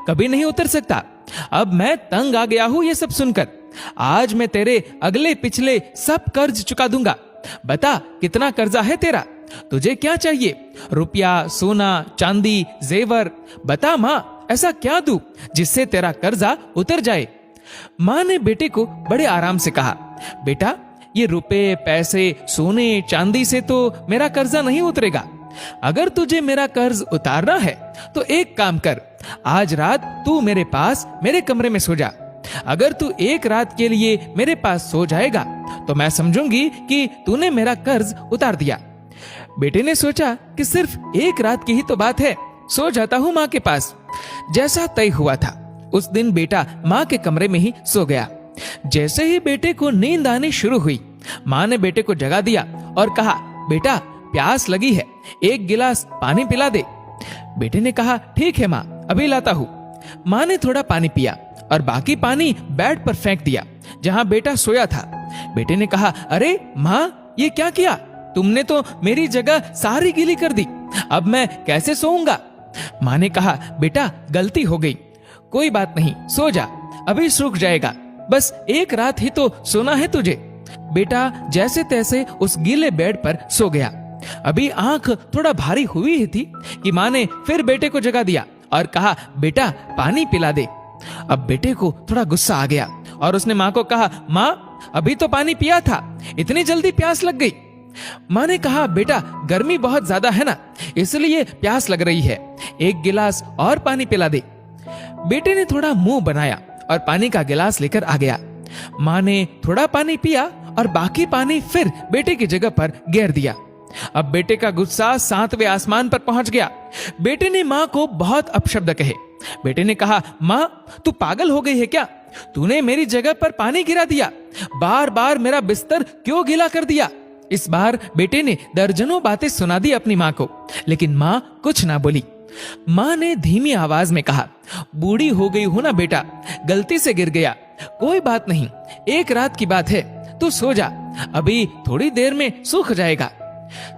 कभी नहीं उतर सकता। अब मैं तंग आ गया हूं ये सब सुनकर। आज मैं तेरे अगले पिछले सब कर्ज चुका दूंगा। बता कितना कर्जा है तेरा? तुझे क्या चाहिए? रुपया, सोना, चांदी, जेवर? बता माँ, ऐसा क्या दूं जिससे तेरा कर्जा उतर जाए? माँ ने बेटे को बड़े आराम से कहा, बेटा ये रुपए, पैसे, सोने, चांदी से तो मेरा कर्जा नहीं उतरेगा। अगर तुझे मेरा कर्ज उतारना है तो एक काम कर, आज रात तू मेरे पास मेरे कमरे में सो जा। अगर तू एक रात के लिए मेरे पास सो जाएगा तो मैं समझूंगी कि तूने मेरा कर्ज उतार दिया। बेटे ने सोचा कि सिर्फ एक रात की ही तो बात है, सो जाता हूं माँ के पास। जैसा तय हुआ था उस दिन बेटा माँ के कमरे में ही सो गया। जैसे ही बेटे को नींद आनी शुरू हुई, माँ ने बेटे को जगा दिया और कहा, बेटा प्यास लगी है, एक गिलास पानी पिला दे। बेटे ने कहा, ठीक है माँ, अभी लाता हूँ। माँ ने थोड़ा पानी पिया और बाकी पानी बेड पर फेंक दिया जहां बेटा सोया था। बेटे ने कहा, अरे माँ, ये क्या किया? तुमने तो मेरी जगह सारी गीली कर दी, अब मैं कैसे सोऊंगा? माँ ने कहा, बेटा गलती हो गई, कोई बात नहीं, सो जा, अभी सूख जाएगा, बस एक रात ही तो सोना है तुझे। बेटा जैसे तैसे उस गीले बेड पर सो गया। अभी आंख थोड़ा भारी हुई ही थी कि माँ ने फिर बेटे को जगा दिया और कहा, बेटा पानी पिला दे। अब बेटे को थोड़ा गुस्सा आ गया और उसने माँ को कहा, माँ अभी तो पानी पिया था, इतनी जल्दी प्यास लग गई। माँ ने कहा, बेटा गर्मी बहुत ज्यादा है ना, इसलिए प्यास लग रही है, एक गिलास और पानी पिला दे। बेटे ने थोड़ा मुंह बनाया और पानी का गिलास लेकर आ गया। माँ ने थोड़ा पानी पिया और बाकी पानी फिर बेटे की जगह पर घेर दिया। अब बेटे का गुस्सा 7वें आसमान पर पहुंच गया। बेटे ने माँ को बहुत अपशब्द कहे। बेटे ने कहा, माँ तू पागल हो गई है क्या? तूने मेरी जगह पर पानी गिरा दिया, बार बार मेरा बिस्तर क्यों गीला कर दिया? इस बार बेटे ने दर्जनों बातें सुना दी अपनी माँ को, लेकिन माँ कुछ ना बोली। माँ ने धीमी आवाज में कहा, बूढ़ी हो गई हूं ना बेटा, गलती से गिर गया, कोई बात नहीं, एक रात की बात है, तू सो जा, अभी थोड़ी देर में सूख जाएगा।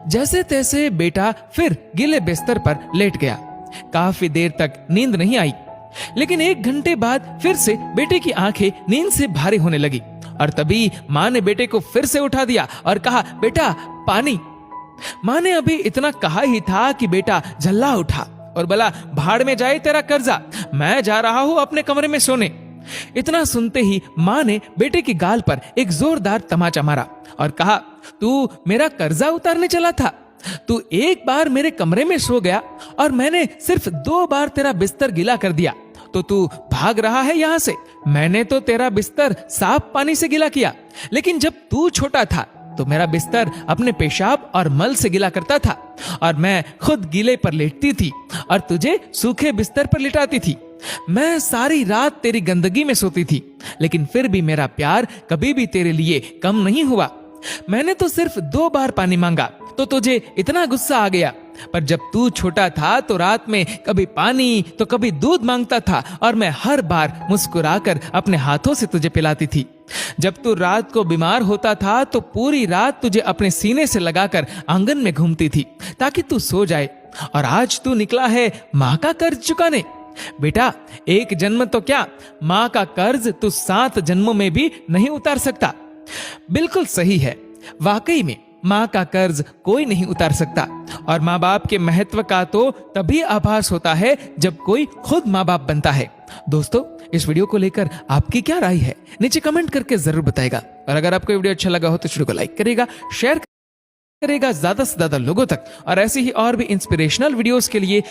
जैसे तैसे बेटा फिर गीले बिस्तर पर लेट गया। काफी देर तक नींद नहीं आई, लेकिन 1 घंटे बाद फिर से बेटे की आंखें नींद से भारी होने लगी और तभी माँ ने बेटे को फिर से उठा दिया और कहा, बेटा पानी। माँ ने अभी इतना कहा ही था कि बेटा झल्ला उठा और बोला, भाड़ में जाए तेरा कर्जा, मैं जा रहा हूं अपने कमरे में सोने। इतना सुनते ही माँ ने बेटे की गाल पर एक जोरदार तमाचा मारा और कहा, तू मेरा कर्जा उतारने चला था? तू एक बार मेरे कमरे में सो गया और मैंने सिर्फ 2 बार तेरा बिस्तर गीला कर दिया तो तू भाग रहा है यहाँ से। मैंने तो तेरा बिस्तर साफ पानी से गीला किया, लेकिन जब तू छोटा था तो मेरा बिस्तर अपने पेशाब और मल से गीला करता था और मैं खुद गीले पर लेटती थी और तुझे सूखे बिस्तर पर लिटाती थी। मैं सारी रात तेरी गंदगी में सोती थी, लेकिन फिर भी मेरा प्यार कभी भी तेरे लिए कम नहीं हुआ। मैंने तो सिर्फ 2 बार पानी मांगा तो तुझे इतना गुस्सा आ गया, पर जब तू छोटा था तो रात में कभी पानी तो कभी दूध मांगता था और मैं हर बार मुस्कुराकर अपने हाथों से तुझे पिलाती थी। जब तू रात को बीमार होता था तो पूरी रात तुझे अपने सीने से लगाकर आंगन में घूमती थी ताकि तू सो जाए, और आज तू निकला है माँ का कर्ज चुकाने। बेटा 1 जन्म तो क्या, माँ का कर्ज तू 7 जन्मों में भी नहीं उतार सकता। बिल्कुल सही है, वाकई में माँ का कर्ज कोई नहीं उतार सकता, और माँ बाप के महत्व का तो तभी आभास होता है जब कोई खुद माँ बाप बनता है। दोस्तों, इस वीडियो को लेकर आपकी क्या राय है, नीचे कमेंट करके जरूर बताएगा। और अगर आपको वीडियो अच्छा लगा हो तो वीडियो को लाइक करेगा, शेयर करेगा ज्यादा से ज्यादा लोगों तक, और ऐसी ही और भी इंस्पिरेशनल वीडियोस के लिए